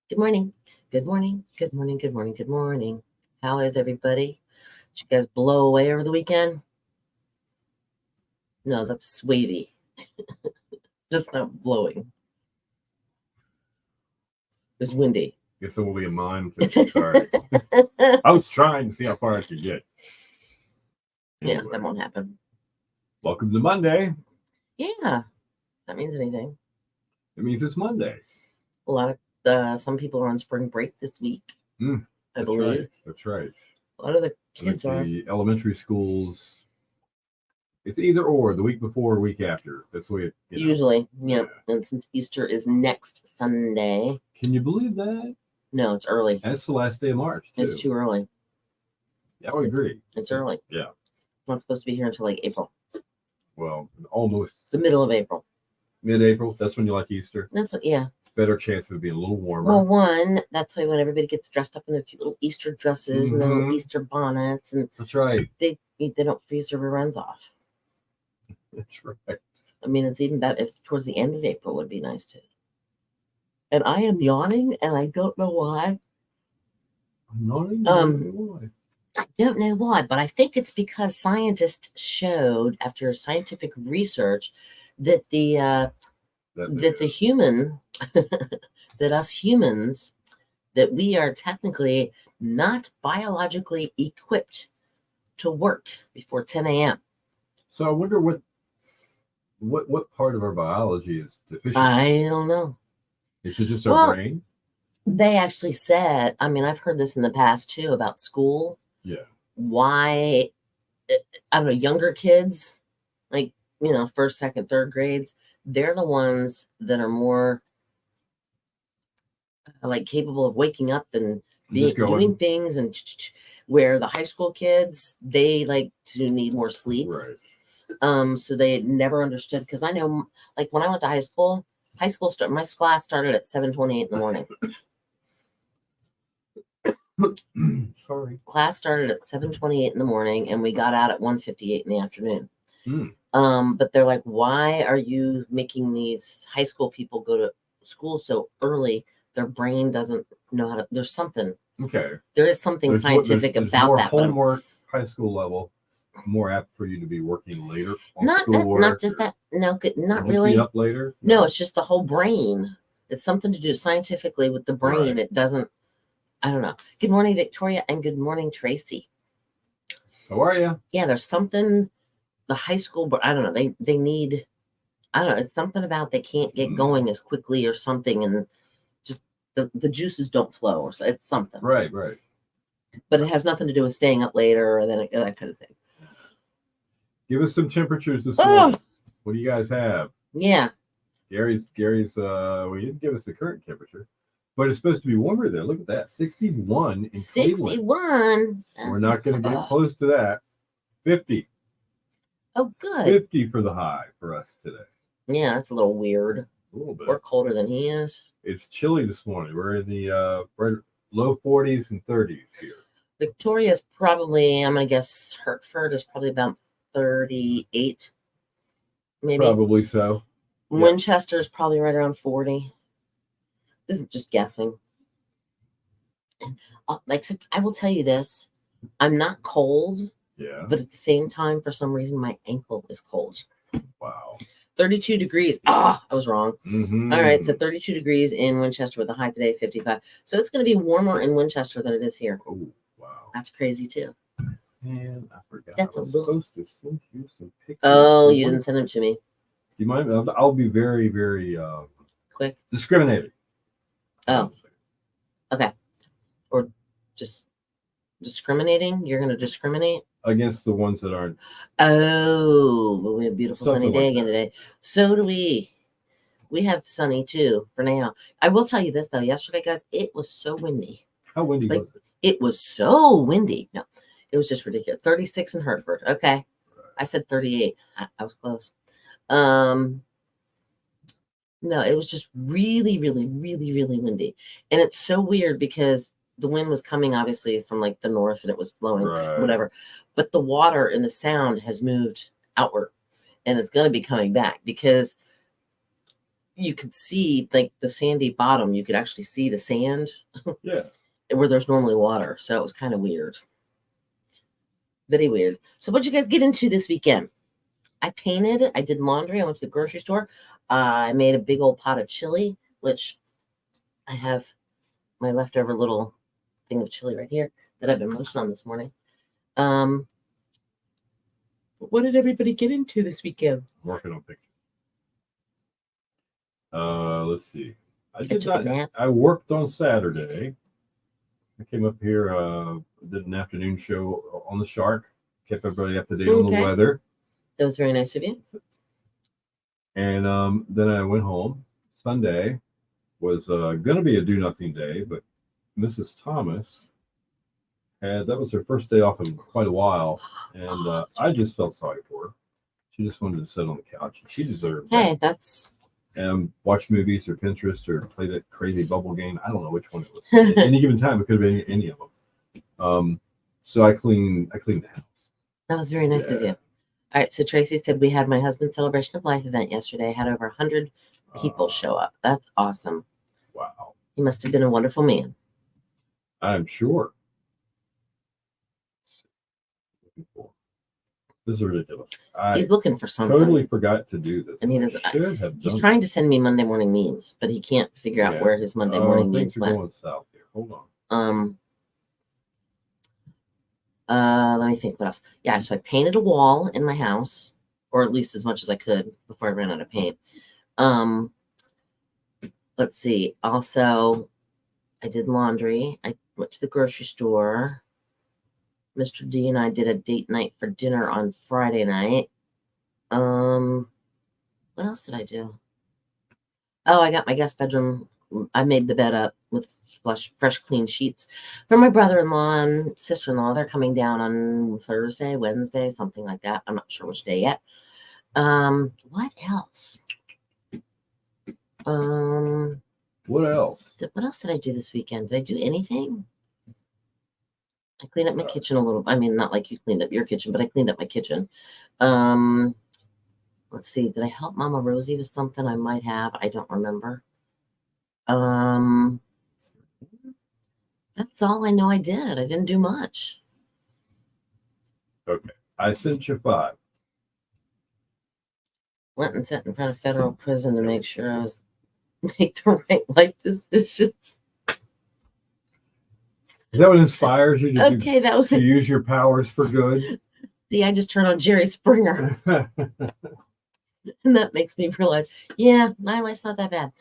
Good morning. Good morning. Good morning. Good morning. Good morning. How is everybody? Did you guys blow away over the weekend? No, that's wavy. That's not blowing. It's windy. Guess it will be a mime. Sorry. I was trying to see how far I could get. Yeah, Anyway, that won't happen. welcome to Monday. Yeah, that means anything. It means it's Monday. A lot of some people are on spring break this week. I That's believe right. That's right. a lot of the Like kids are. the elementary schools, it's either or, the week before or week after. That's the way it. Usually, yeah. And since Easter is next Sunday, Can you believe that? no, it's early. That's the last day of March, too. It's too early. Yeah, I would agree. It's early. Yeah. It's not supposed to be here until like April, Well, almost the middle of April. mid-April. That's when you like Easter. That's yeah. Better chance of it being a little warmer. Well, one, that's why when everybody gets dressed up in their cute little Easter dresses and their little Mhm. Easter bonnets, and That's right. they don't freeze their rear ends off. That's right. I mean, it's even better if towards the end of April would be nice too. And I am yawning, and I don't know why. I'm not even why. I don't know why, but I think it's because scientists showed after scientific research that the human, that us humans, that we are technically not biologically equipped to work before 10 a.m. So I wonder what part of our biology is deficient? I don't know. Is it just our brain? They actually said, I mean, I've heard this in the past too about school. Yeah. Why, I don't know, younger kids, like, first, second, third grades, they're the ones that are more like capable of waking up and doing things, and where the high school kids, they like to need more sleep. Right. So they never understood, because I know, like when I went to high school my class started at 7:28 in the morning. Sorry. Class started at 7:28 in the morning, and we got out at 1:58 in the afternoon. But they're like, why are you making these high school people go to school so early? Their brain doesn't know how to. There's something. Okay. There is something scientific about more that. Homework, high school level, more apt for you to be working later on Not schoolwork. just that. No, not just really. Be up later. No, it's just the whole brain. It's something to do scientifically with the brain. Right. It doesn't. I don't know. Good morning, Victoria, and good morning, Tracy. How are you? Yeah, there's something. The high school, but I don't know. They need. I don't know. It's something about they can't get going as quickly or something, and just the juices don't flow, or so it's something. Right. But it has nothing to do with staying up later or that kind of thing. Give us some temperatures this morning. What do you guys have? Yeah. Gary's well, he didn't give us the current temperature, but it's supposed to be warmer there. Look at that. 61 in 61. Cleveland. We're not going to get close to that. 50. Oh, good. 50 for the high for us today. Yeah, that's a little weird. A little bit. We're colder than he is. It's chilly this morning. We're in the low 40s and 30s here. Victoria's probably, I'm going to guess Hertford is probably about 38. Maybe. Probably so. Winchester is probably right around 40. This is just guessing. Except I will tell you this. I'm not cold. Yeah. But at the same time, for some reason, my ankle is cold. Wow. 32 degrees. I was wrong. Mm-hmm. All right. So 32 degrees in Winchester with a high today, 55. So it's going to be warmer in Winchester than it is here. Oh, wow. That's crazy too. Man, I forgot. That's I was supposed to send you some pictures. Oh, you didn't send them to me. Do you mind? I'll be very, very quick. Discriminating. Oh. Okay. Or just discriminating? You're going to discriminate? Against the ones that aren't. Oh, but we have a beautiful sunny day again today. So do we. We have sunny too for now. I will tell you this though. Yesterday, guys, it was so windy. How windy was it? It was so windy. No, it was just ridiculous. 36 in Hertford. Okay. Right. I said 38. I was close. No, it was just really, really, really, really windy. And it's so weird because the wind was coming obviously from like the north and it was blowing whatever, but the water and the sound has moved outward and it's going to be coming back because you could see like the sandy bottom. You could actually see the sand Yeah. where there's normally water. So it was kind of weird. Very weird. So what'd you guys get into this weekend? I painted. I did laundry. I went to the grocery store. I made a big old pot of chili, which I have my leftover little thing of chili right here that I've been munching on this morning. What did everybody get into this weekend? Working on pictures. Let's see. I worked on Saturday. I came up here, did an afternoon show on the Shark, kept everybody up to date on the weather. That was very nice of you. And then I went home. Sunday was going to be a do nothing day, but Mrs. Thomas that was her first day off in quite a while, and I just felt sorry for her. She just wanted to sit on the couch, and she deserved that. That's and watch movies or Pinterest or play that crazy bubble game. I don't know which one it was. At any given time, it could have been any of them. So I cleaned the house. That was very nice of you. All right. So Tracy said we had my husband's celebration of life event yesterday. Had over 100 people show up. That's awesome. Wow. He must have been a wonderful man. I'm sure. This is ridiculous. He's looking for something. Totally forgot to do this. And he doesn't. Should have done. He's trying to send me Monday morning memes, but he can't figure out where his Monday morning memes went. Going south here. Hold on. Let me think. What else? Yeah. So I painted a wall in my house, or at least as much as I could before I ran out of paint. Let's see. Also, I did laundry. I went to the grocery store. Mr. D and I did a date night for dinner on Friday night. What else did I do? Oh, I got my guest bedroom. I made the bed up with fresh, clean sheets for my brother-in-law and sister-in-law. They're coming down on Thursday, Wednesday, something like that. I'm not sure which day yet. What else? What else? What else did I do this weekend? Did I do anything? I cleaned up my kitchen a little. I mean, not like you cleaned up your kitchen, but I cleaned up my kitchen. Let's see. Did I help Mama Rosie with something? I might have. I don't remember. That's all I know I did. I didn't do much. Okay. I sent you 5. Went and sat in front of federal prison to make sure I was make the right life decisions. Is that what inspires you to, that was, to use your powers for good? See, I just turned on Jerry Springer. And that makes me realize, yeah, my life's not that bad.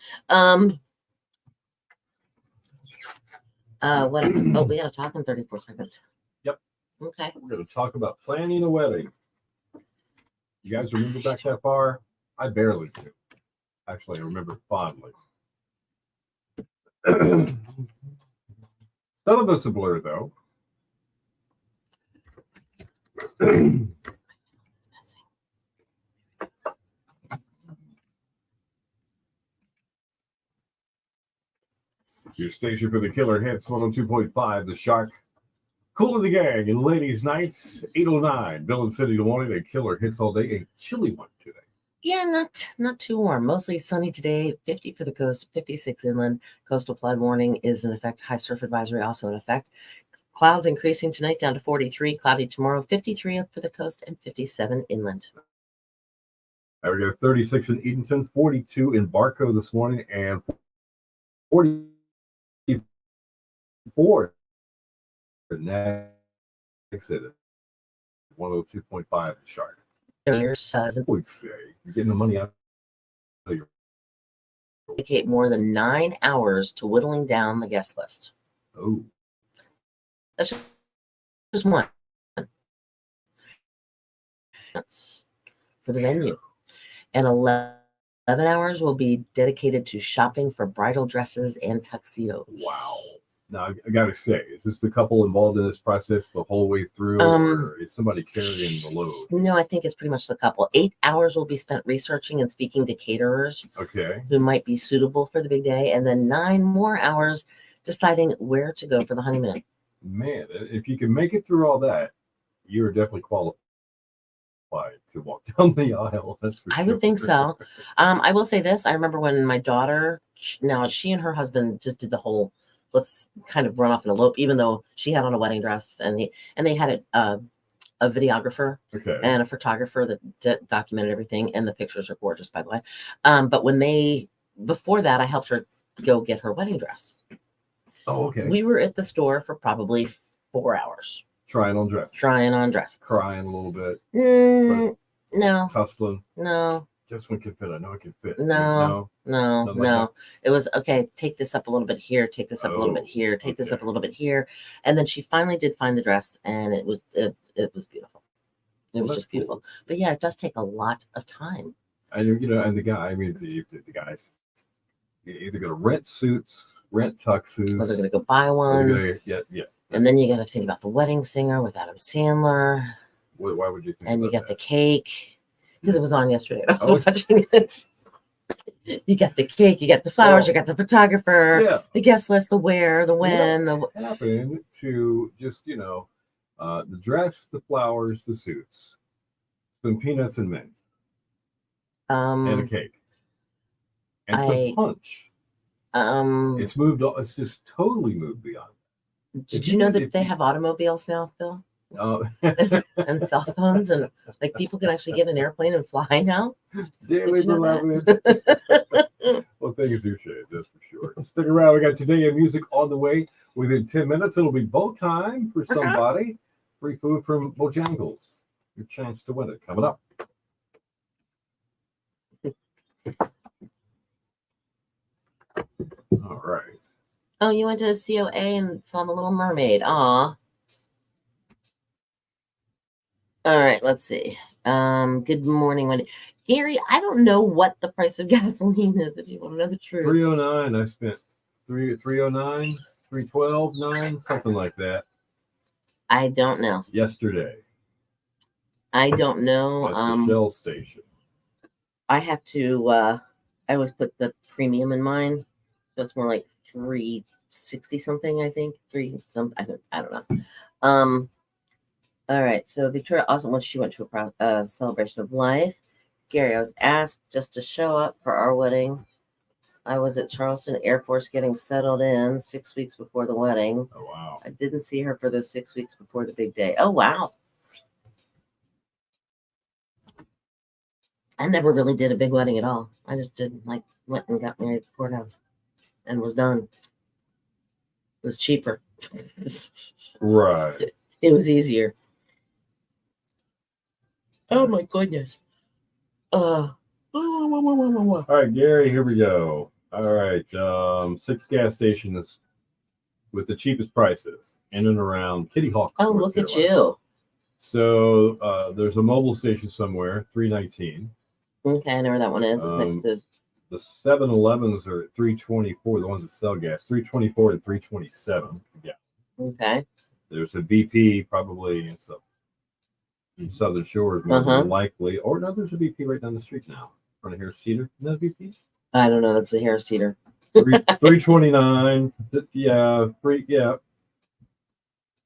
What? Oh, we got to talk in 34 seconds. Yep. Okay. We're going to talk about planning a wedding. You guys remember back that far? I barely do. Actually, I remember fondly. Some of us a blur, though. Your station for the Killer Hits 102.5, The Shark. Cool to the gang and ladies' nights 809. Bill and City to morning. A killer hits all day. A chilly one today. Yeah, not too warm. Mostly sunny today. 50 for the coast, 56 inland. Coastal flood warning is in effect. High surf advisory also in effect. Clouds increasing tonight down to 43. Cloudy tomorrow. 53 up for the coast and 57 inland. Now we got 36 in Edenton, 42 in Barco this morning, and 44 next exit 102.5 The Shark. Would say you're getting the money out of your dedicate more than 9 hours to whittling down the guest list. Oh, that's just one. That's for the venue, and 11 hours will be dedicated to shopping for bridal dresses and tuxedos. Wow. Now, I got to say, is this the couple involved in this process the whole way through, or is somebody carrying the load? No, I think it's pretty much the couple. 8 hours will be spent researching and speaking to caterers who might be suitable for the big day, and then 9 more hours deciding where to go for the honeymoon. Man, if you can make it through all that, you're definitely qualified terrified to walk down the aisle. That's for I sure. would think so. I will say this. I remember when my daughter, now she and her husband just did the whole, let's kind of run off and elope, even though she had on a wedding dress and they had a videographer Okay. and a photographer that documented everything. And the pictures are gorgeous, by the way. But before that, I helped her go get her wedding dress. Oh, okay. We were at the store for probably 4 hours. Trying on dresses. Trying on dresses. Crying a little bit. No. Tussling. No. This one can fit. I know it can fit. No. Nothing like that? It was okay. Take this up a little bit here. Take this up a little bit here. Take this up a little bit here. And then she finally did find the dress, and it was beautiful. It was just beautiful. Cool. But yeah, it does take a lot of time. And and the guy. I mean, the guys. You're either going to rent suits, rent tuxes, or they're going to go buy one. Yeah. And then you got to think about the wedding singer with Adam Sandler. Why would you think? And you got the cake because it was on yesterday. I was watching it. You got the cake, you got the flowers, you got the photographer, the guest list, the where, the when. What happened to just the dress, the flowers, the suits, some peanuts and mints, and a cake, and some punch. It's moved. It's just totally moved beyond. Did you know that they have automobiles now, Phil? And cell phones, and like people can actually get an airplane and fly now. Daily beloved. Well, things do change, that's for sure. Stick around. We got Today in Music on the way. Within 10 minutes, it'll be bow time for somebody. Free food from Bojangles. Your chance to win it coming up. All right. Oh, you went to the COA and saw the Little Mermaid. Aw. All right, let's see. Good morning, Wendy. Gary, I don't know what the price of gasoline is, if you want to know the truth. 309. I spent 309, 312, 9, something like that. I don't know. Yesterday. I don't know. At the Shell station. I have to I always put the premium in mine. So it's more like 360 something, I think. I don't know. All right, so Victoria also once she went to a celebration of life. Gary, I was asked just to show up for our wedding. I was at Charleston Air Force getting settled in 6 weeks before the wedding. Oh, wow. I didn't see her for those 6 weeks before the big day. Oh, wow. I never really did a big wedding at all. I just went and got married at the courthouse and was done. It was cheaper. Right. It was easier. Oh my goodness. All right, Gary, here we go. All right. 6 gas stations with the cheapest prices in and around Kitty Hawk. Oh, look at you. So there's a mobile station somewhere, 319. Okay, I know where that one is. It's next to the 7-Elevens are at 324, the ones that sell gas, 324 and 327. Yeah. Okay. There's a BP probably in Southern Shores, more than likely. Or no, there's a BP right down the street now, in front of Harris Teeter. Isn't that a BP? I don't know. That's a Harris Teeter. 329. Yeah.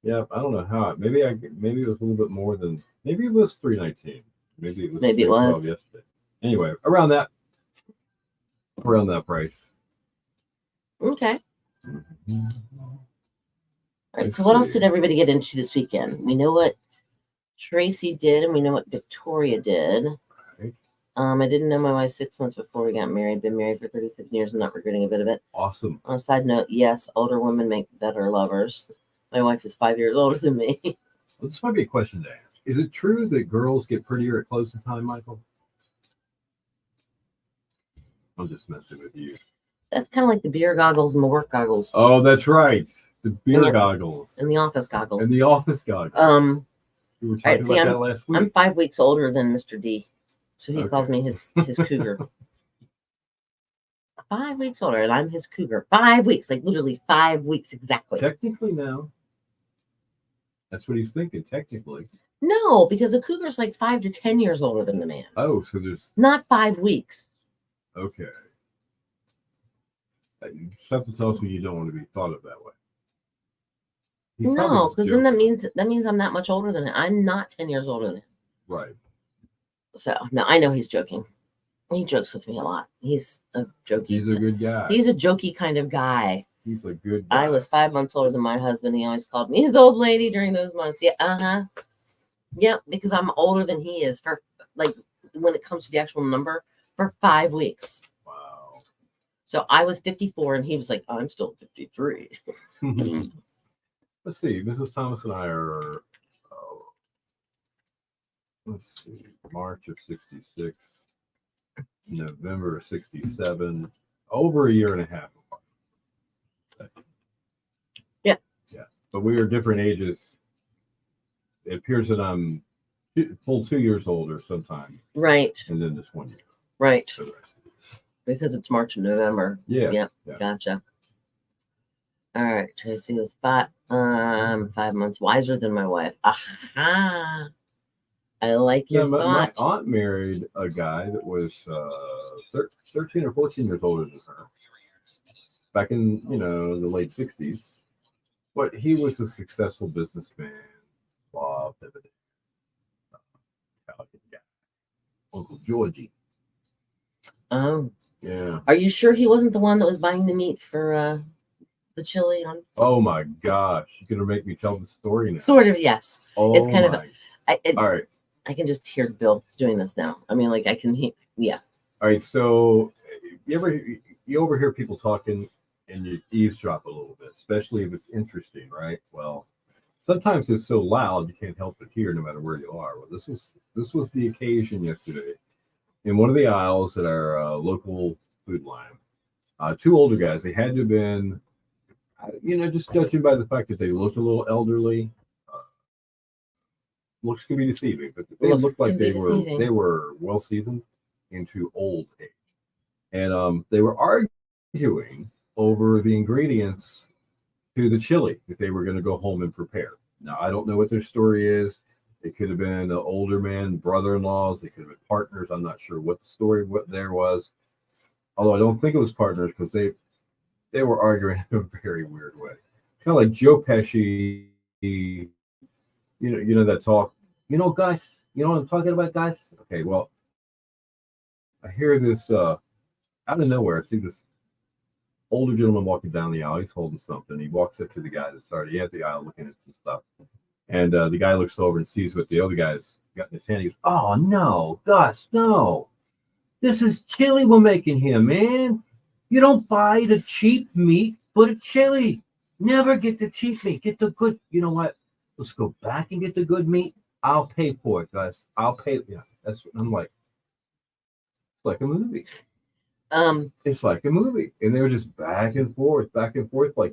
Yeah. I don't know how. Maybe it was a little bit more than. Maybe it was 319. Maybe it was yesterday. Anyway, around that price. Okay. All right. So what else did everybody get into this weekend? We know what Tracy did, and we know what Victoria did. Right. I didn't know my wife 6 months before we got married. Been married for 37 years. I'm not regretting a bit of it. Awesome. On a side note, yes, older women make better lovers. My wife is 5 years older than me. Well, this might be a question to ask. Is it true that girls get prettier at closing time, Michael? I'm just messing with you. That's kind of like the beer goggles and the work goggles. Oh, that's right. The beer goggles. And the office goggles. And the office goggles. We were talking about that last week. I'm 5 weeks older than Mr. D. So he calls me his cougar. 5 weeks older, and I'm his cougar. 5 weeks, like literally 5 weeks exactly. Technically now. That's what he's thinking, technically. No, because a cougar's like 5 to 10 years older than the man. Oh, so there's... Not 5 weeks. Okay. Something tells me you don't want to be thought of that way. No, because then that means I'm that much older than him. I'm not 10 years older than him. Right. So no, I know he's joking. He jokes with me a lot. He's a jokey. He's a good guy. He's a jokey kind of guy. He's a good guy. I was 5 months older than my husband. He always called me his old lady during those months. Yeah, yeah, because I'm older than he is for like when it comes to the actual number for 5 weeks. Wow. So I was 54 and he was like, I'm still 53. Let's see. Mrs. Thomas and I are, let's see, March of 66, November of 67, over a year and a half apart. Yeah. Yeah. But we are different ages. It appears that I'm full 2 years older sometime. Right. And then just 1 year. Right. For the rest of it. Because it's March and November. Yeah. Yep. Yeah. Gotcha. All right. Tracy was 5 months wiser than my wife. Aha. I like your my thought. aunt married a guy that was 13 or 14 years older than her back in the late 60s, but he was a successful businessman. Bob Italian guy, Uncle Georgie. Oh, Yeah. are you sure he wasn't the one that was buying the meat for the chili on? Oh my gosh, you're gonna make me tell the story now. Sort of, yes. Oh, It's kind of all right. I can just hear Bill doing this now. I mean, like I can hear, yeah. All right, so you overhear people talking and you eavesdrop a little bit, especially if it's interesting, right? Well, sometimes it's so loud you can't help but hear no matter where you are. Well, this was the occasion yesterday in one of the aisles at our local food line. 2 older guys. They had to have been, just judging by the fact that they looked a little elderly. Looks can be deceiving, but they looked like they were well seasoned into old age, and they were arguing over the ingredients to the chili that they were going to go home and prepare. Now I don't know what their story is. It could have been the older man, brother-in-laws. They could have been partners. I'm not sure what the story there was. Although I don't think it was partners because they were arguing in a very weird way, kind of like Joe Pesci. You know that talk. Guys, you know what I'm talking about, guys? Okay, well, I hear this out of nowhere. I see this older gentleman walking down the aisle. He's holding something. He walks up to the guy that's already at the aisle looking at some stuff. And the guy looks over and sees what the other guy's got in his hand. He goes, "Oh, no, Gus, no. This is chili we're making here, man. You don't buy the cheap meat for the chili. Never get the cheap meat. Get the good, you know what? Let's go back and get the good meat. I'll pay for it, guys. I'll pay." Yeah, that's what I'm like. It's like a movie. It's like a movie. And they were just back and forth like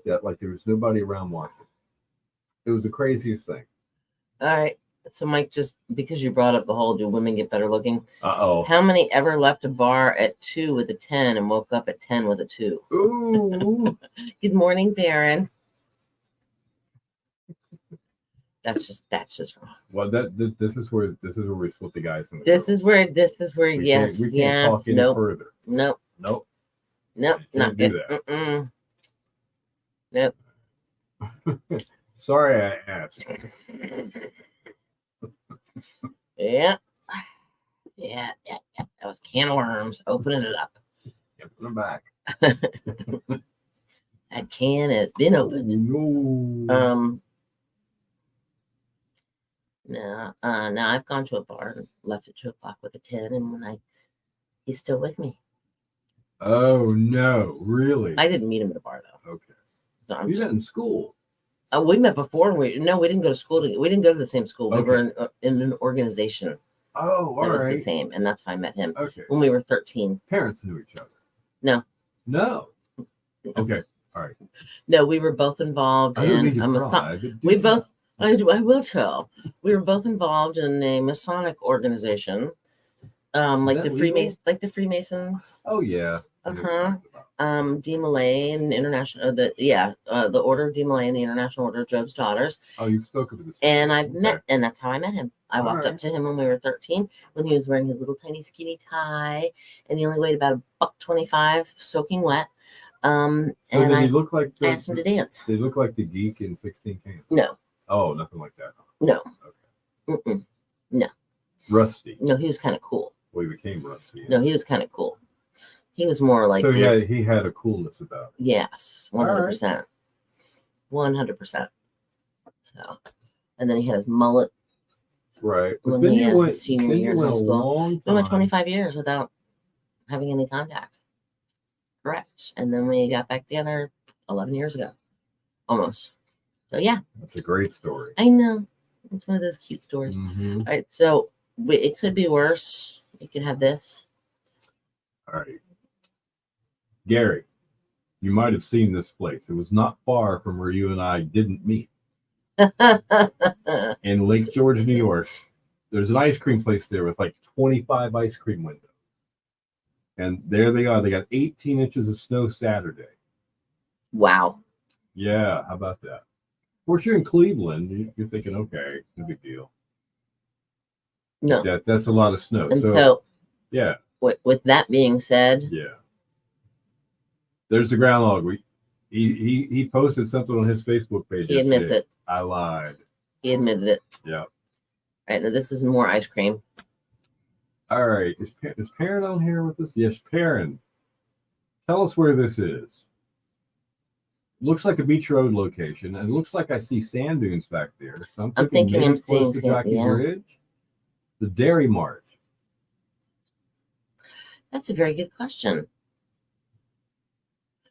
that, like there was nobody around watching. It was the craziest thing. All right. So Mike, just because you brought up the whole do women get better looking? Uh-oh. How many ever left a bar at 2 with a 10 and woke up at 10 with a 2? Ooh. Good morning, Baron. That's just wrong. Well, this is where we split the guys in the This is where we yes, can't yes, talk any nope, further. nope, Nope. nope, Can't not do that. Nope. Sorry I asked. Yeah. That was a can of worms. Opening it up. Put them back. That can has been opened. No. No, I've gone to a bar and left at 2 o'clock with a 10, and he's still with me. Oh no, really? I didn't meet him at a bar though. Okay. No, You met in school. we met before. We didn't go to school. We didn't go to the same school. We Okay. were in an organization Oh, all that was the right. same, and that's how I met him Okay. when we were 13. Parents knew each other. No. No. Okay. All right. No, we were both involved I don't in need a to Mason. cry, but do We tell. both. I will tell. We were both involved in a Masonic organization, like that the legal? Freemasons. Oh yeah. D. Malay and International, the Order of D. Malay and the International Order of Job's Daughters. Oh, you spoke of this. And Okay. and that's how I met him. I walked up to him when we were 13, when he was wearing his little tiny skinny tie, and he only weighed about $1.25, soaking wet. So and did he look like I asked him to dance. They look like the geek in 16 Candles? No, Oh, nothing like that. no, Okay. no. Rusty. No, he was kind of cool. Well, he became rusty. No, he was kind of cool. He was more like so yeah, he had a coolness about it. Yes, 100%. 100%. So, and then he had his mullet. Right. But When then he you had went, his senior then year you in high went a school. long We went time. 25 years without having any contact. Correct. And then we got back together 11 years ago. Almost. So, yeah. That's a great story. I know. It's one of those cute stories. Mhm. All right. So, it could be worse. You could have this. All right. Gary, you might have seen this place. It was not far from where you and I didn't meet. In Lake George, New York. There's an ice cream place there with like 25 ice cream windows. And there they are. They got 18 inches of snow Saturday. Wow. Yeah, how about that? Of course, you're in Cleveland. You're thinking, okay, no big deal. No. That's a lot of snow. And so yeah. With that being said, yeah. There's the groundhog. He posted something on his Facebook page. He admits it. I lied. He admitted it. Yeah. All right, now this is more ice cream. All right. Is Perrin on here with us? Yes, Perrin. Tell us where this is. Looks like a beach road location, and it looks like I see sand dunes back there. So I'm thinking I'm maybe close to seeing Jockey yeah. Bridge. The Dairy Mart. That's a very good question.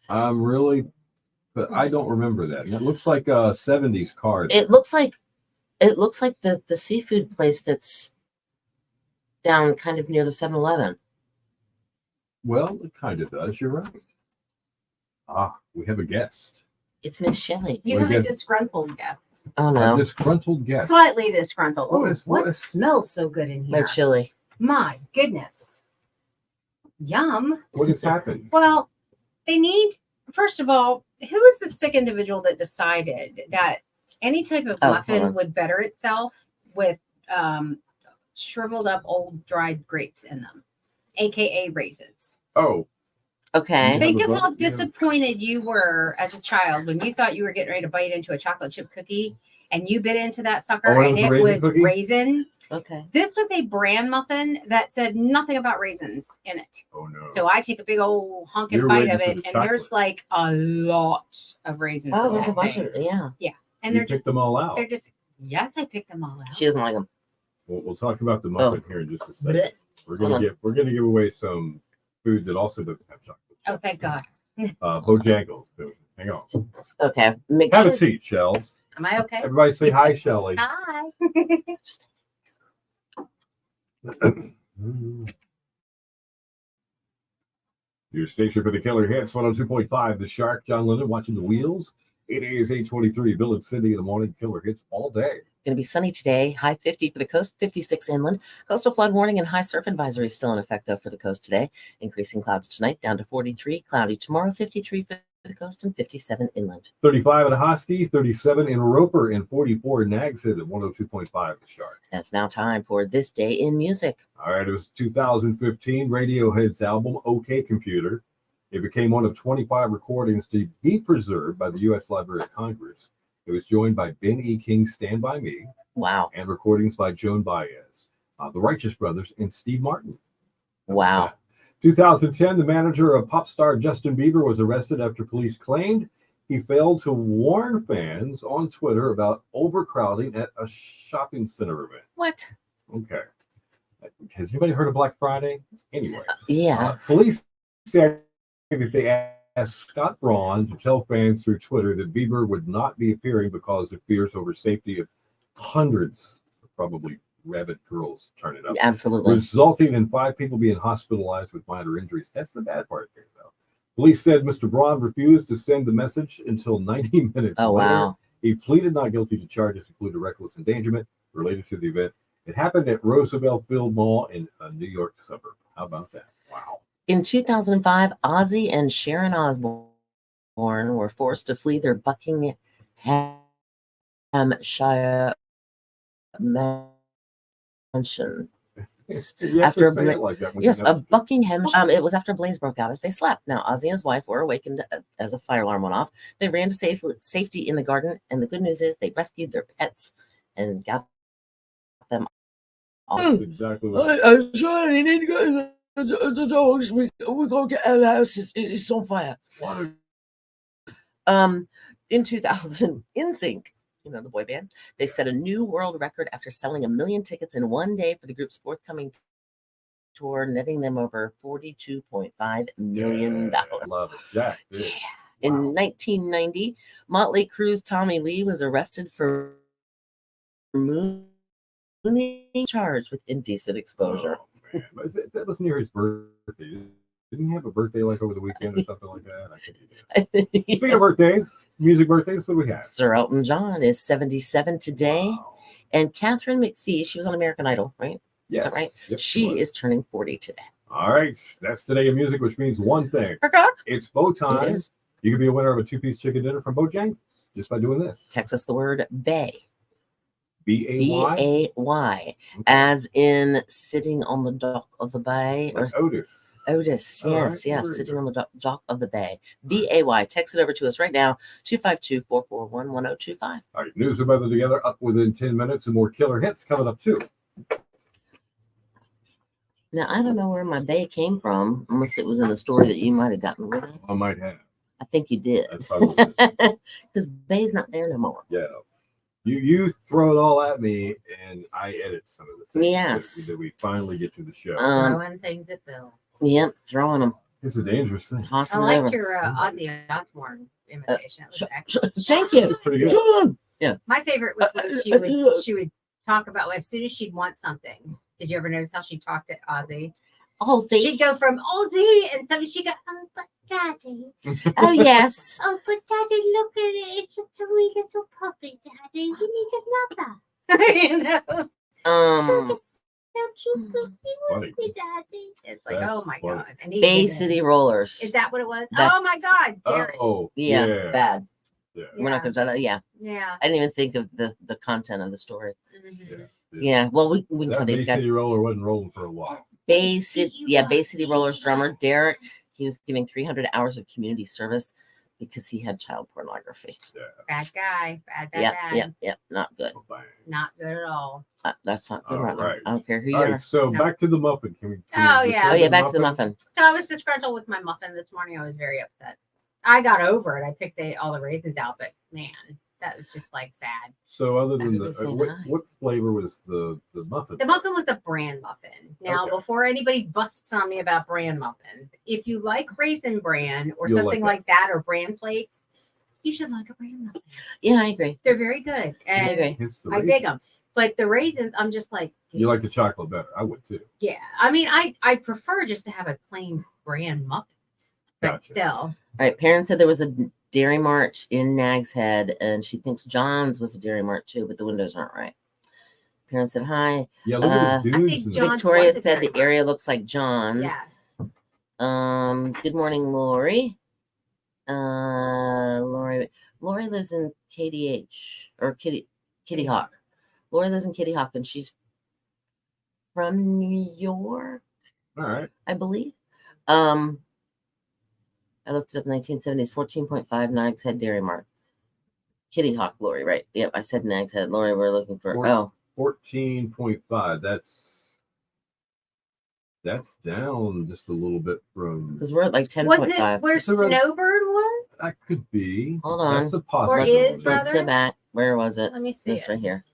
I'm really, but I don't remember that. And it looks like a 70s car. It looks like the seafood place that's down kind of near the 7-Eleven. Well, it kind of does. You're right. Ah, we have a guest. It's Miss Shelley. You have a disgruntled guest. Oh no. A disgruntled guest. Slightly disgruntled. What smells so good in here? My chili. My goodness. Yum. What has happened? Well, they need, first of all, who is the sick individual that decided that any type of muffin would better itself with shriveled up old dried grapes in them, aka raisins? Oh. Okay. Think of how disappointed you were as a child when you thought you were getting ready to bite into a chocolate chip cookie and you bit into that sucker and it was raisin. Okay. This was a bran muffin that said nothing about raisins in it. Oh no. So I take a big old honking bite of it, and there's like a lot of raisins. Oh, there's a bunch of yeah. And you they're just them all out. They're just yes, I picked them all out. She doesn't like them. We'll talk about the muffin here in just a second. We're gonna give away some food that also doesn't have chocolate. Oh, thank God. Bojangles. Hang on. Okay. Have a seat, Shells. Am I okay? Everybody say hi, Shelly. Hi. Your station for the Killer Hits, 102.5. The Shark, John Lennon, watching the wheels. It is 8:23. Bill and Cindy in the morning. Killer Hits all day. Going to be sunny today. High 50 for the coast, 56 inland. Coastal flood warning and high surf advisory still in effect, though, for the coast today. Increasing clouds tonight down to 43. Cloudy tomorrow, 53 for the coast and 57 inland. 35 in Hosky, 37 in Roper, and 44 in Nags Head at 102.5. The Shark. That's now time for This Day in Music. All right, it was 2015 Radiohead's album OK Computer. It became one of 25 recordings to be preserved by the U.S. Library of Congress. It was joined by Ben E. King's Stand By Me. Wow. And recordings by Joan Baez, the Righteous Brothers, and Steve Martin. Wow. 2010, the manager of pop star Justin Bieber was arrested after police claimed he failed to warn fans on Twitter about overcrowding at a shopping center event. What? Okay. Has anybody heard of Black Friday? Anyway. Yeah. Police said that they asked Scott Braun to tell fans through Twitter that Bieber would not be appearing because of fears over safety of hundreds of probably rabid girls turning up. Absolutely. Resulting in 5 people being hospitalized with minor injuries. That's the bad part there, though. Police said Mr. Braun refused to send the message until 90 minutes later. Wow. He pleaded not guilty to charges including reckless endangerment related to the event. It happened at Roosevelt Field Mall in a New York suburb. How about that? Wow. In 2005, Ozzy and Sharon Osbourne were forced to flee their Buckinghamshire mansion. After Buckingham, it was after a blaze broke out as they slept. Now, Ozzy and his wife were awakened as a fire alarm went off. They ran to safety in the garden, and the good news is they rescued their pets and got them That's exactly what. I'm sorry, you need to go to the dogs. We're gonna get out of the house. It's on fire. In 2000, NSYNC, the boy band, they set a new world record after selling 1 million tickets in one day for the group's forthcoming tour, netting them over $42.5 million. Love it, Jack. Yeah. Dude. In 1990, Motley Crue's Tommy Lee was arrested for mooning, charged with indecent exposure. Oh, man. That was near his birthday. Didn't he have a birthday like over the weekend or something like that? I think he did. Speaking of birthdays, music birthdays, what do we have? Sir Elton John is 77 today. Wow. And Catherine McPhee, she was on American Idol, right? Yes. Is that right? Yep, She is turning 40 today. All right. That's Today in Music, which means one thing. It's Bo It time. is. You can be a winner of a 2-piece chicken dinner from Bojangles just by doing this. Text us the word bay. B-A-Y? B-A-Y. As in sitting on the dock of the bay. Or Like Otis. Otis, All yes, right, yes, very sitting good. on the dock of the bay. B-A-Y. Text it over to us right now, 252-441-1025. All right. News and weather together up within 10 minutes and more killer hits coming up too. Now, I don't know where my bay came from, unless it was in the story that you might have gotten rid of. I might have. I think you did. That's probably it. Because bay's not there no more. Yeah. You throw it all at me, and I edit some of the things Yes. that we finally get to the show. Throwing things at Bill. Yep, throwing them, It's a dangerous thing. tossing I it over. liked your Ozzy Osbourne imitation. That was excellent. Thank you. Pretty good. John. Yeah. My favorite was when she would talk about as soon as she'd want something. Did you ever notice how she talked at Ozzy? Oh, She'd see. go from Ozzy and sometimes she'd go, oh, but Daddy. Oh, yes. Oh, but Daddy, look at it. It's just a wee little puppy, Daddy. We need another. You know? So cute, Funny. Daddy. It's like, That's oh my funny. God. And he Bay did it. City Rollers. Is that what it was? That's- Oh my God, Derek. Oh, Yeah, bad. Yeah. We're not going to tell that. Yeah. Yeah. I didn't even think of the content of the story. Mhm. Yeah. Well, we can tell That these Bay guys. City Roller wasn't rolling for a while. Bay City Rollers drummer Derek. He was giving 300 hours of community service because he had child pornography. Bad guy. Bad guy. Yep. Not good. Bang. Not good at all. That's not good. All Right now. right. I don't care who you All are. right, so No. back to the muffin. Can we? Oh, yeah. Oh yeah, back to the muffin. So I was disgruntled with my muffin this morning. I was very upset. I got over it. I picked all the raisins out, but man, that was just like sad. So other than Everybody saying hi. what flavor was the muffin? The muffin was a bran muffin. Now, Okay. before anybody busts on me about bran muffins, if you like raisin bran or You'll something like like that or bran plates, you should like a bran muffin. Yeah, I agree. They're very good, I and agree. It's the I dig them. But the raisins, I'm just like, You like the chocolate better? I would too. yeah. I mean, I prefer just to have a plain bran muffin, but Gotcha. still. All right. Parents said there was a Dairy Mart in Nag's Head, and she thinks John's was a Dairy Mart too, but the windows aren't right. Parents said hi. Yeah, look at the I think dudes. and- John's Victoria was a said Dairy the Mart. area looks like John's. Yes. Good morning, Lori. Lori lives in KDH or Kitty Hawk. Lori lives in Kitty Hawk, and she's from New York, All right. I believe. I looked it up in 1970s, 14.5 Nags Head Dairy Mart. Kitty Hawk, Lori, right? Yep, I said Nags Head. Lori, we're looking for. Or- Oh, 14.5. That's down just a little bit from. because we're at like Was 10.5. it where It's around- Snowbird was? That could be. Hold on. That's a Or possibility. is Let's rather? go back. Where was it? Let me see. This it. right here.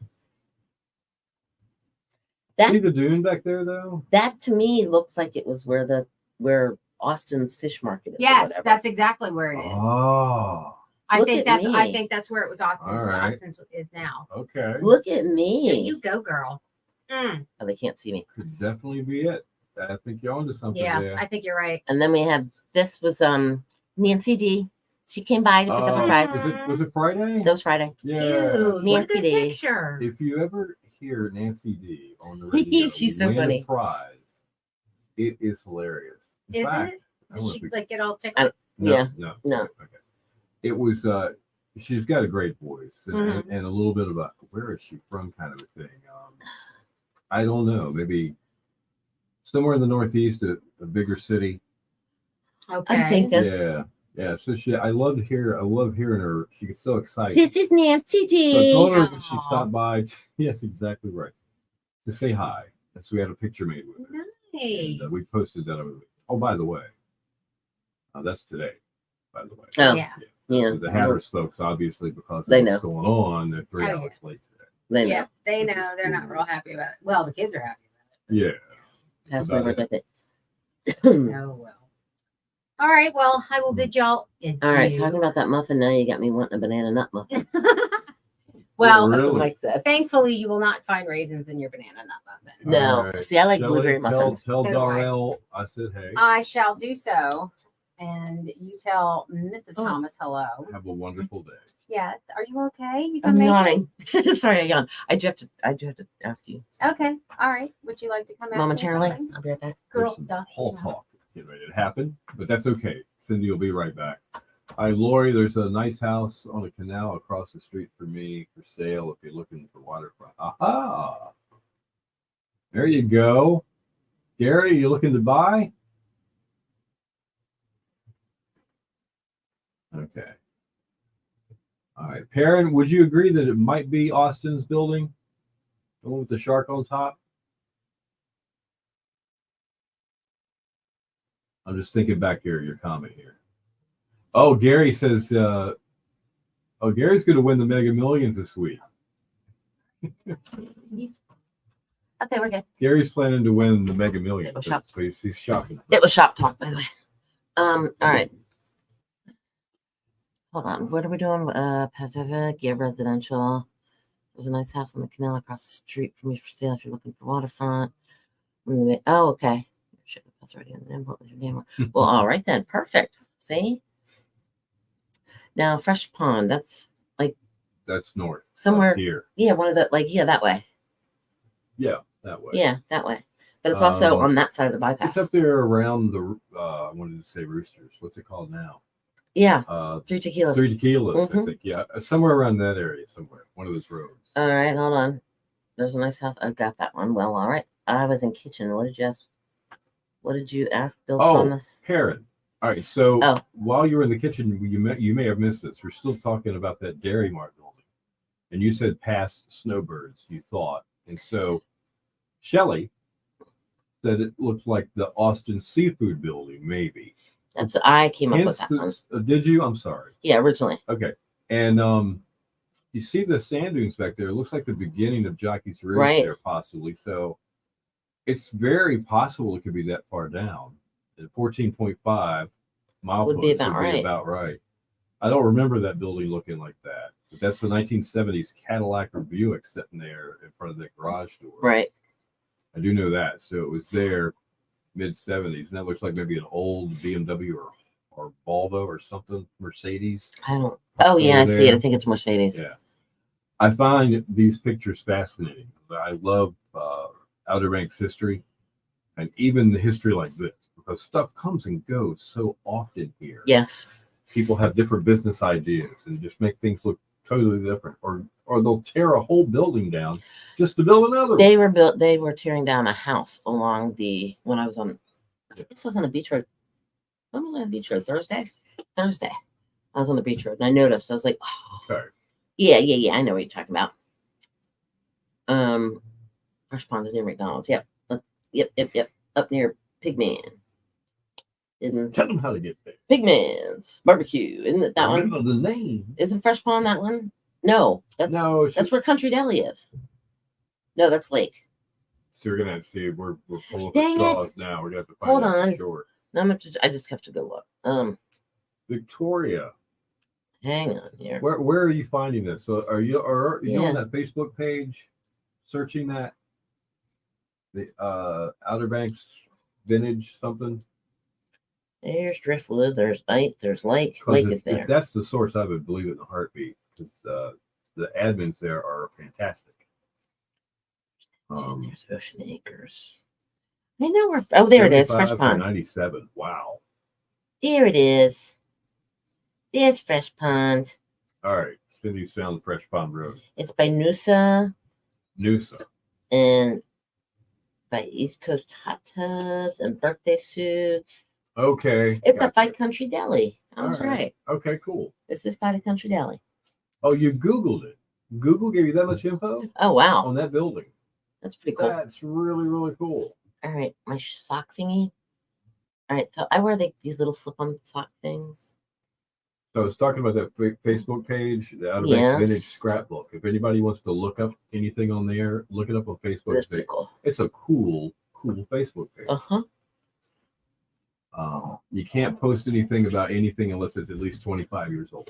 See the dune back there, though? That to me looks like it was where Austin's fish market is. or Yes, whatever. that's exactly where it is. Oh, I Look think at I me. think that's where it was Austin. All right. Austin's is now. okay. Look at There me. you go, girl. Mm, Oh, they can't see me. Could definitely be it. I think you're onto something yeah, there. I think you're right. And then we had this was Nancy D. She came by to pick up a Oh, prize. was it Friday? That was Friday. Yeah. Cute. What a Nancy good D. picture. If you ever hear Nancy D on the radio, She's so win a funny. prize, it is hilarious. In Is fact, it? I Does wanna she be- like get all tickled? Yeah. No. Okay. It was she's got a great voice and, Mhm. and a little bit of a where is she from kind of a thing. I don't know, maybe somewhere in the Northeast, a bigger city. Okay. I'm thinking. Yeah. So I love hearing her. She gets so excited. This is Nancy So I told D. her when she Aw. stopped by. Yes, exactly right. To say hi. And so we had a picture made with her. Nice. And, we posted that over. Oh, by the way, that's today. By the way, Oh, Yeah. yeah. the Hatters folks, obviously, because of They what's know. going on, they're 3 Oh, hours late today. They know. Yeah, they know they're not real happy about it. Well, the kids are happy about Yeah. Past my about birthday. it. Oh well. All right. Well, I will bid y'all adieu. All right, talking about that muffin now, you got me wanting a banana nut muffin. well, Really? That's what Mike said. thankfully, you will not find raisins in your banana nut muffin. No. All right. See, I like Shelley, blueberry muffins. Tell So do Darrell I said hey. I shall do so, and you tell Mrs. Oh. Thomas hello. Have a wonderful day. Yes. Are you okay? You I'm can make yawning. Sorry, I yawned. I do have to ask you it? Okay. All right. Would you like to come ask me momentarily. something? I'll be right back. Girl There's some stuff. Hall talk getting ready to happen, but that's okay. Cindy will be right back. Hi, Lori. There's a nice house on a canal across the street from me for sale if you're looking for waterfront. Aha! There you go. Gary, you looking to buy? Okay. All right. Perrin, would you agree that it might be Austin's building? The one with the shark on top? I'm just thinking back here, your comment here. Oh, Gary says, Gary's going to win the Mega Millions this week. Okay, we're good. Gary's planning to win the Mega Millions. It was shop- So he's shopping. It was shop talk, by the way. All right. Hold on. What are we doing? Pacific, yeah, residential. There's a nice house on the canal across the street from me for sale if you're looking for waterfront. Oh, okay. Shit, that's already in the name. What was your name? Well, all right then. Perfect. See? Now, Fresh Pond. That's That's north. somewhere. Up here. Yeah, one of the that way. Yeah, that way. Yeah, that way. But it's also Um, on that side of the bypass. It's up there around the, I wanted to say Roosters. What's it called now? Yeah, 3 Three tequilas. Tequilas, I Mhm. think. Yeah, somewhere around that area, somewhere. One of those roads. All right, hold on. There's a nice house. I've got that one. Well, all right. I was in kitchen. What did you ask? What did you ask, Bill Thomas? Karen. All right, so Oh. while you were in the kitchen, you may have missed this. We're still talking about that Dairy Mart building, and you said past Snowbirds. You thought, and so Shelley said it looked like the Austin Seafood Building, maybe. That's I came up with Hence that one. did you? I'm sorry. Yeah, originally. Okay, and you see the sand dunes back there. It looks like the beginning of Jockey's Ridge Right. there, possibly. So it's very possible it could be that far down. And 14.5 mileposts Would be about right. about right. I don't remember that building looking like that, but that's the 1970s Cadillac or Buick sitting there in front of that garage door. Right. I do know that. So it was there mid 70s, and that looks like maybe an old BMW or Volvo or something, Mercedes. I don't. Oh yeah, I Over see it. there. I think it's Mercedes. Yeah. I find these pictures fascinating. I love Outer Banks history and even the history like this because stuff comes and goes so often here. Yes. People have different business ideas and just make things look totally different, or they'll tear a whole building down just to build another. They were tearing down a house along the when I was on. This was on the beach road. When was I on the beach road? Thursday. I was on the beach road and I noticed. I was like, oh, Okay. yeah. I know what you're talking about. Fresh Pond is near McDonald's. Yep. Yep. Up near Pigman. In Tell them how to get there. Pigman's Barbecue. Isn't it that one? Remember the name. Isn't Fresh Pond that one? No. No, it's That's just, where Country Deli is. No, that's Lake. so you're gonna have to see. We're full of Dang it. straws now. We're gonna have to find Hold out for on. sure. I just have to go look. Victoria. Hang on here. Where are you finding this? So are you on Yeah. that Facebook page searching that? The Outer Banks vintage something? There's Driftwood. There's Ike. There's Lake. 'Cause Lake if- is if there. that's the source, I would believe it in a heartbeat because the admins there are fantastic. And there's Ocean Acres. I know where. Oh, there it is. 75 Fresh for Pond. 97. Wow. There it is. There's Fresh Pond. All right. Cindy's found the Fresh Pond Road. It's by Noosa Noosa. and by East Coast Hot Tubs and Birthday Suits. Okay. It's up by gotcha. Country Deli. I was All right. right. Okay, cool. It's this side of Country Deli. Oh, you Googled it. Google gave you that much info Oh wow. on that building. That's pretty cool. That's really, really cool. All right, my sock thingy. All right, so I wear these little slip-on sock things. So I was talking about that Facebook page, the Outer Yeah. Banks Vintage Scrapbook. If anybody wants to look up anything on there, look it up on Facebook. That's pretty cool. It's a cool Facebook page. Uh-huh. You can't post anything about anything unless it's at least 25 years old.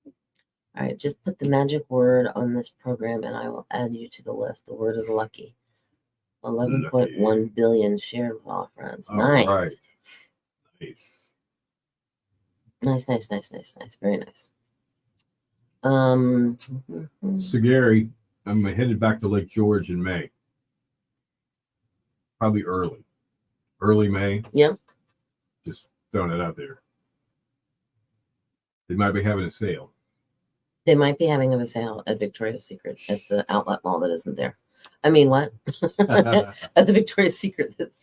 All right, just put the magic word on this program and I will add you to the list. The word is lucky. 11.1 billion shared with all friends. Nice. All right. Nice. Nice. Very nice. So Gary, I'm headed back to Lake George in May. Probably early May. Yep. Just throwing it out there. They might be having a sale. They might be having a sale at Victoria's Secret at the outlet mall that isn't there. I mean, what? At the Victoria's Secret that's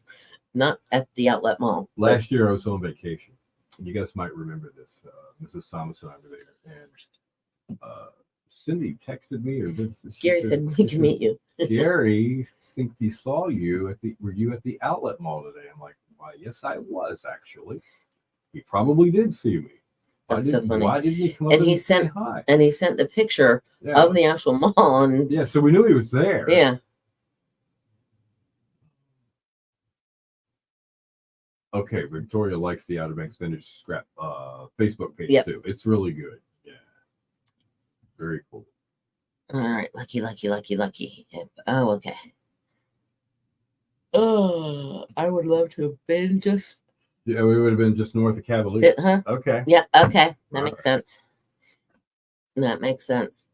not at the outlet mall. Last year I was on vacation. You guys might remember this. Mrs. Thomas and I were there, and Cindy texted me, or Gary said we can meet you. Gary thinks he saw you were you at the outlet mall today? I'm like, why, yes, I was actually. He probably did see me. That's so funny. Why didn't he come up And he say sent hi? and he sent the picture Yeah. of the actual mall and Yeah, so we knew he was there. yeah. Okay, Victoria likes the Outer Banks Vintage Scrap Facebook page Yep. too. It's really good. Yeah. Very cool. All right, lucky. Yep. Oh, okay. Oh, I would love to have been just Yeah, we would have been just north of Cavalier. huh? Okay. Yep. Okay, that All makes right. sense. That makes sense.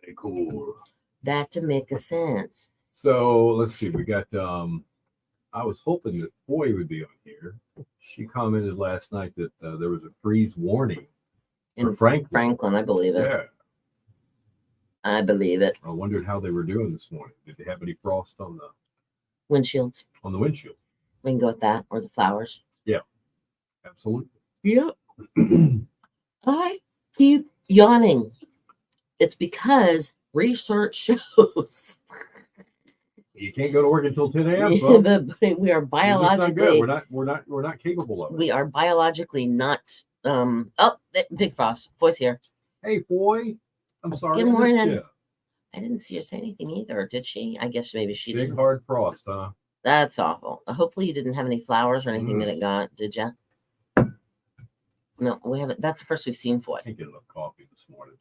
Very cool. That to make a sense. So let's see. We got I was hoping that Foy would be on here. She commented last night that there was a freeze warning for In Franklin. I believe it. Yeah. I believe it. I wondered how they were doing this morning. Did they have any frost on the Windshields. windshield? We can go with that or the flowers. Absolutely. Yep. I keep yawning. It's because research shows You can't go to work until 10 a.m. folks. we are It's not good. biologically We're not capable of it. we are biologically not big frost. Foy's here. Hey, Foy. I'm sorry. Good I missed morning. you. I didn't see her say anything either, did she? I guess maybe she Big didn't. hard frost, huh? That's awful. Hopefully you didn't have any flowers or anything that it got, did you? No, we haven't. That's the first we've seen Foy. I can't get enough coffee this morning.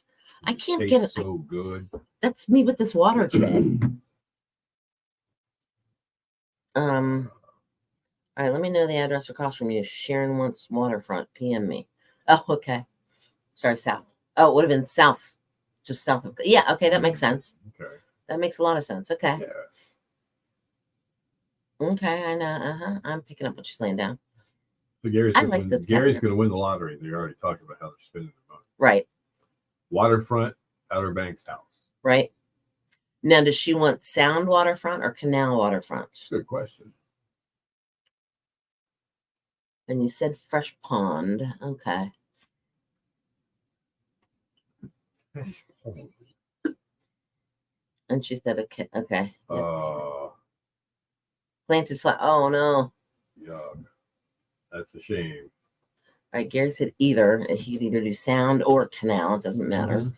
I It can't tastes get it. so good. That's me with this water today. All right, let me know the address across from you. Sharon wants waterfront. PM me. Oh, okay. Sorry, south. Oh, it would have been south, just south of. Yeah, okay, that makes sense. Okay. That makes a lot of sense. Okay, Yeah. okay, I know. I'm picking up what she's laying down. So Gary's I gonna like win, this Gary's calendar. going to win the lottery. They already talked about how they're spending their money. Right, Waterfront, Outer Banks house. right. Now, does she want sound waterfront or canal waterfront? Good question. And you said fresh pond. Okay. Fish pond. And she said, okay. Okay. Yes. Planted flat. Oh, no. Yuck. That's a shame. All right, Gary said either. He could either do sound or canal. It doesn't matter.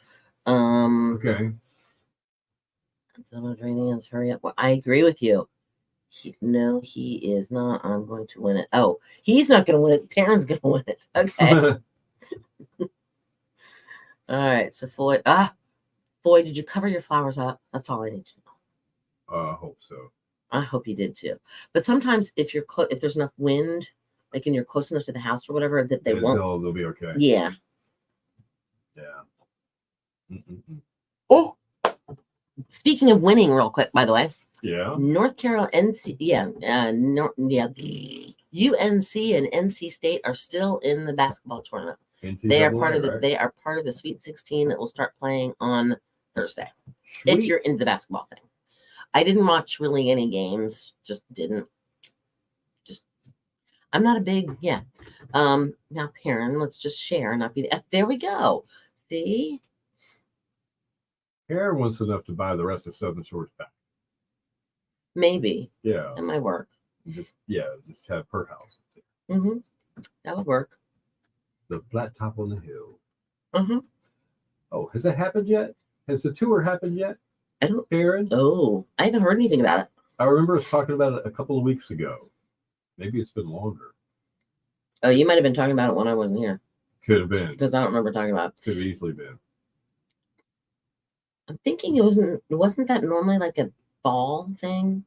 Okay. So no draining and hurry up. Well, I agree with you. No, he is not. I'm going to win it. Oh, he's not going to win it. Perrin's going to win it. Okay. All right. So Foy. Foy, did you cover your flowers up? That's all I need to know. I hope so. I hope you did too. But sometimes if you're if there's enough wind, like and you're close enough to the house or whatever, that they won't. They'll be okay. Yeah. Yeah. Mm-mm-mm. Oh. Speaking of winning, real quick, by the way, Yeah. North Carolina, UNC and NC State are still in the basketball tournament. They are part of the. right? They are part of the Sweet 16 that will start playing on Thursday. If Sweet. you're into the basketball thing, I didn't watch really any games. Just didn't. I'm not a big Now, Perrin, let's just share, not be. There we go. See. Karen wants enough to buy the rest of Southern Shores back. Maybe Yeah. that might work. Just have her house. Mm-hmm. That would work. The flat top on the hill. Mm-hmm. Oh, has that happened yet? Has the tour happened yet, I don't. Karen? Oh, I haven't heard anything about it. I remember us talking about it a couple of weeks ago. Maybe it's been longer. Oh, you might have been talking about it when I wasn't here Could have been. because I don't remember talking about it. Could have easily been. I'm thinking it wasn't that normally like a fall thing?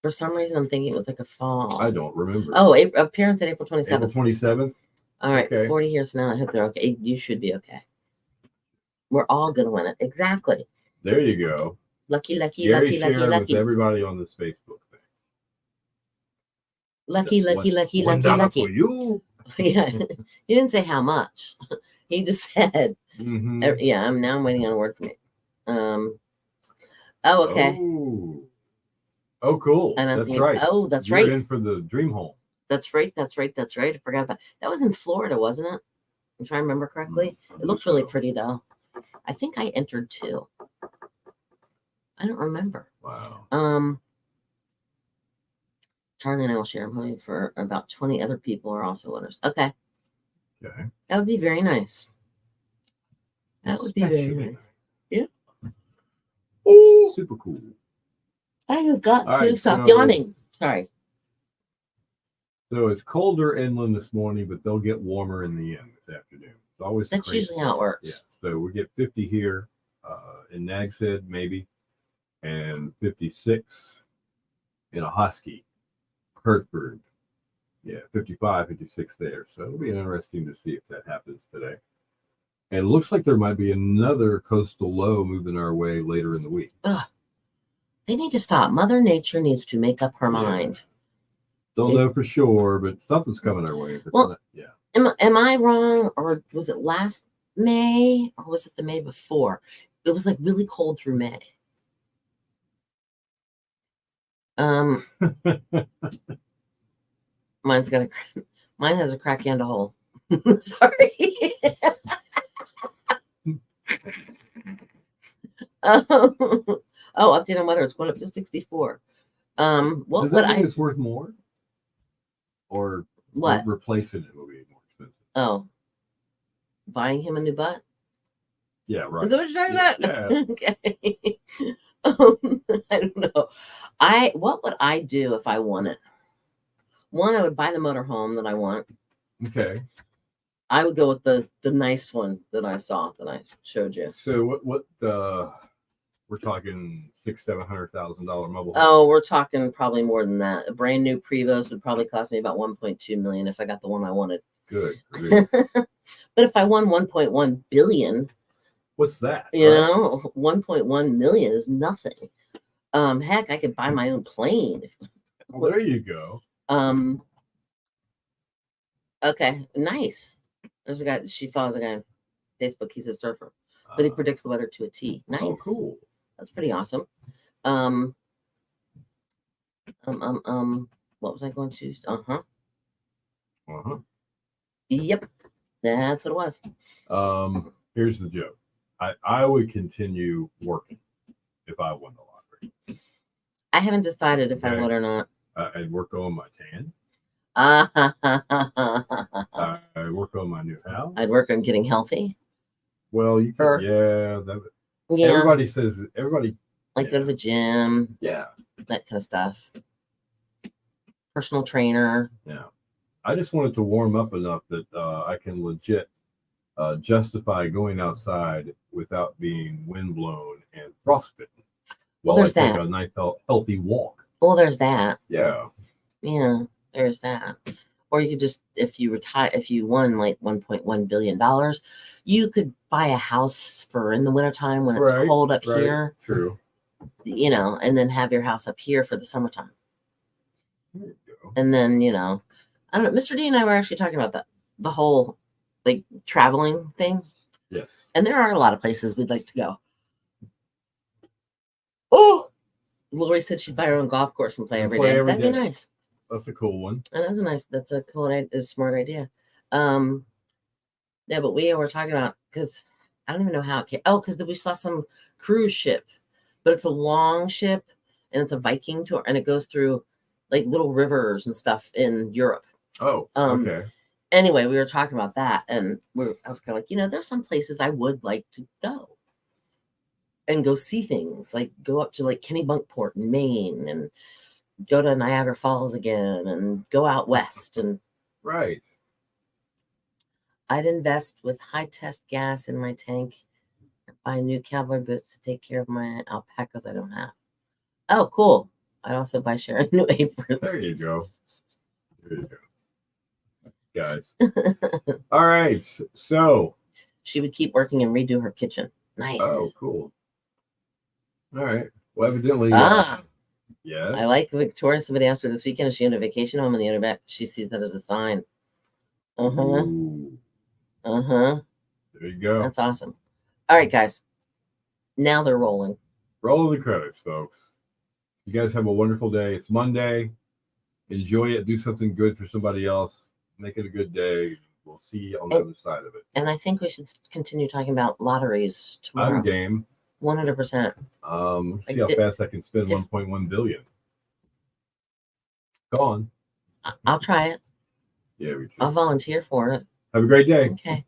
For some reason, I'm thinking it was like a fall. I don't remember. Oh, appearance at April 27th. April 27th. All right, okay. 40 years now. I hope they're okay. You should be okay. We're all gonna win it. Exactly. There you go. Lucky, lucky, Gary lucky, shared lucky, with lucky. everybody on this Facebook thing. Lucky, lucky, lucky, lucky, $1 lucky. for you. Yeah, he didn't say how much. He just said, Mhm. "Yeah, I'm waiting on a word from you." Oh, okay. Oh, cool. And I'm That's thinking, right. oh, that's You're right. in for the dream home. That's right. I forgot about that. Was in Florida, wasn't it? If I remember correctly. It looks really pretty though. I think I entered too. I don't remember. Wow. Charlie and I will share. I'm hoping for about 20 other people are also winners. Okay. Okay. That would be very nice. That would be very Especially nice. Yeah. Super cool. I have got All to right, stop so- yawning. Sorry. So it's colder inland this morning, but they'll get warmer in the end this afternoon. It's always That's crazy. usually how it works. Yeah. So we get 50 here in Nags Head, maybe, and 56 in a Husky, Hertford. Yeah, 55, 56 there. So it'll be interesting to see if that happens today. And it looks like there might be another coastal low moving our way later in the week. They need to stop. Mother Nature needs to make up her Yeah. mind. Don't know for sure, but something's coming our way. If it's Well, not, yeah. Am I wrong, or was it last May, or was it the May before? It was like really cold through May. Mine has a crack and a hole. Sorry. Update on weather. It's going up to 64. What Does would that mean I? it's worth more? Or What? replacing it will be more expensive? Oh, buying him a new butt. Yeah, right. Is that what you're talking Yeah. about? Okay. I don't know. What would I do if I won it? One, I would buy the motorhome that I want. Okay. I would go with the nice one that I saw that I showed you. So what we're talking $600,000-$700,000 mobile home. Oh, we're talking probably more than that. A brand new Prevost would probably cost me about 1.2 million if I got the one I wanted. Good. But if I won 1.1 billion, What's that? you right? know, 1.1 million is nothing. Heck, I could buy my own plane. Well, there you go. Okay, nice. There's a guy. She follows a guy on Facebook. He's a surfer, but he predicts the weather to a T. Nice. Oh, cool. That's pretty awesome. What was I going to? Yep, that's what it was. Here's the joke. I would continue working if I won the lottery. I haven't decided if I Okay. would or not. I'd work on my tan. I'd I work on my new house. work on getting healthy. Well, you Or- can. Yeah. Yeah, Everybody says. Everybody. like go to the gym, Yeah. that kind of stuff. Personal trainer. Yeah. I just want it to warm up enough that I can legit justify going outside without being windblown and frostbitten Well, while I there's take that. a nice healthy walk. Well, there's that. Yeah. Yeah, there's that. Or you could just, if you won like $1.1 billion, you could buy a house for in the wintertime when it's Right, cold up right. here, True. you know, and then have your house up here for the summertime. There you go. And then, you know, I don't know. Mr. D and I were actually talking about that, the whole like traveling thing. Yes. And there are a lot of places we'd like to go. Oh, Lori said she'd buy her own golf course and play every Play day. every That'd be day. nice. That's a cool one. And that's a smart idea. Yeah, but we were talking about, because I don't even know how it came. Oh, because we saw some cruise ship, but it's a long ship and it's a Viking tour and it goes through like little rivers and stuff in Europe. Oh, Um, okay. Anyway, we were talking about that and I was kind of like, there's some places I would like to go and go see things, like go up to like Kennebunkport in Maine and go to Niagara Falls again and go out west. And Right. I'd invest with high test gas in my tank, buy new cowboy boots to take care of my alpacas I don't have. Oh, cool. I'd also buy Sharon new aprons. There you go. There you go. Guys. All right. So, She would keep working and redo her kitchen. Nice. oh, cool. All right. Well, evidently, I yeah. like Victoria. Somebody asked her this weekend if she owned a vacation home on the internet. She sees that as a sign. Uh-huh. Ooh, Uh-huh. there you go. That's awesome. All right, guys. Now they're rolling. Roll the credits, folks. You guys have a wonderful day. It's Monday. Enjoy it. Do something good for somebody else. Make it a good day. We'll see you on the other side of it. And I think we should continue talking about lotteries tomorrow. I'm game. 100%. Let's see how fast I can spend 1.1 billion. Go on. I'll try it. Yeah, we should. I'll volunteer for it. Have a great day. Okay.